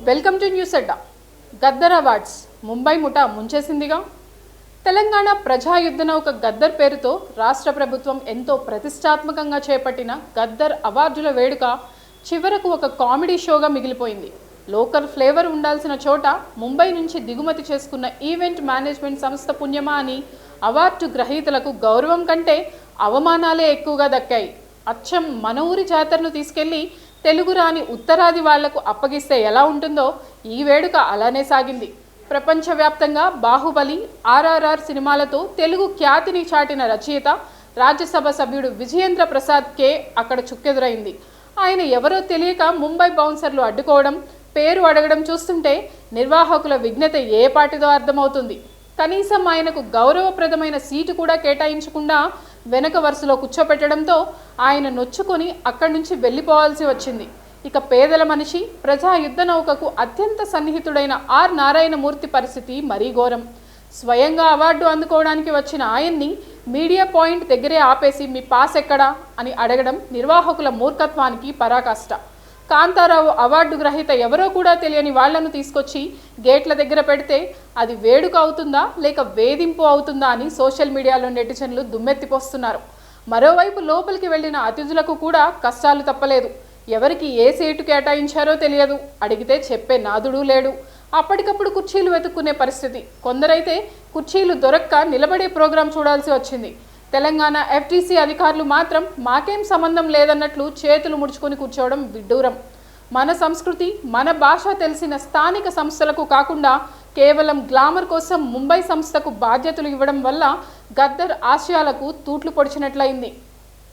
Welcome to news Adda. Gaddar awards Mumbai ముఠా ముంచేసిందిగా. తెలంగాణ ప్రజాయుద్ధ నౌక గద్దర్ పేరుతో రాష్ట్ర ప్రభుత్వం ఎంతో ప్రతిష్టాత్మకంగా చేపట్టిన గద్దర్ అవార్డుల వేడుక చివరకు ఒక కామెడీ షోగా మిగిలిపోయింది. లోకల్ ఫ్లేవర్ ఉండాల్సిన చోట ముంబై నుంచి దిగుమతి చేసుకున్న ఈవెంట్ మేనేజ్మెంట్ సంస్థ పుణ్యమా అని అవార్డు గ్రహీతలకు గౌరవం కంటే అవమానాలే ఎక్కువగా దక్కాయి. అచ్చం మన ఊరి జాతరను తీసుకెళ్లి తెలుగు రాని ఉత్తరాది వాళ్లకు అప్పగిస్తే ఎలా ఉంటుందో ఈ వేడుక అలానే సాగింది. ప్రపంచవ్యాప్తంగా బాహుబలి, RRR సినిమాలతో తెలుగు ఖ్యాతిని చాటిన రచయిత, రాజ్యసభ సభ్యుడు విజయేంద్ర ప్రసాద్ కే అక్కడ చుక్కెదురైంది. ఆయన ఎవరో తెలియక ముంబై బౌన్సర్లు అడ్డుకోవడం, పేరు అడగడం చూస్తుంటే నిర్వాహకుల విఘ్నత ఏ పాటిదో అర్థమవుతుంది. కనీసం ఆయనకు గౌరవప్రదమైన సీటు కూడా కేటాయించకుండా వెనక వరుసలో కూర్చోపెట్టడంతో ఆయన నొచ్చుకొని అక్కడి నుంచి వెళ్ళిపోవాల్సి వచ్చింది. ఇక పేదల మనిషి, ప్రజా యుద్ధ నౌకకు అత్యంత సన్నిహితుడైన ఆర్ నారాయణమూర్తి పరిస్థితి మరీ ఘోరం. స్వయంగా అవార్డు అందుకోవడానికి వచ్చిన ఆయన్ని మీడియా పాయింట్ దగ్గరే ఆపేసి మీ పాస్ ఎక్కడా అని అడగడం నిర్వాహకుల మూర్ఖత్వానికి పరాకాష్ట. కాంతారావు అవార్డు గ్రహీత ఎవరో కూడా తెలియని వాళ్లను తీసుకొచ్చి గేట్ల దగ్గర పెడితే అది వేడుక అవుతుందా లేక వేధింపు అవుతుందా అని సోషల్ మీడియాలో నెటిజన్లు దుమ్మెత్తిపోస్తున్నారు. మరోవైపు లోపలికి వెళ్లిన అతిథులకు కూడా కష్టాలు తప్పలేదు. ఎవరికి ఏ సీటు కేటాయించారో తెలియదు, అడిగితే చెప్పే నాదుడు లేడు. అప్పటికప్పుడు కుర్చీలు వెతుక్కునే పరిస్థితి. కొందరైతే కుర్చీలు దొరక్క నిలబడే ప్రోగ్రాం చూడాల్సి వచ్చింది. తెలంగాణ FTC అధికారులు మాత్రం మాకేం సంబంధం లేదన్నట్లు చేతులు ముడుచుకొని కూర్చోవడం విడ్డూరం. మన సంస్కృతి, మన భాష తెలిసిన స్థానిక సంస్థలకు కాకుండా కేవలం గ్లామర్ కోసం ముంబై సంస్థకు బాధ్యతలు ఇవ్వడం వల్ల గద్దర్ ఆశయాలకు తూట్లు పొడిచినట్లయింది.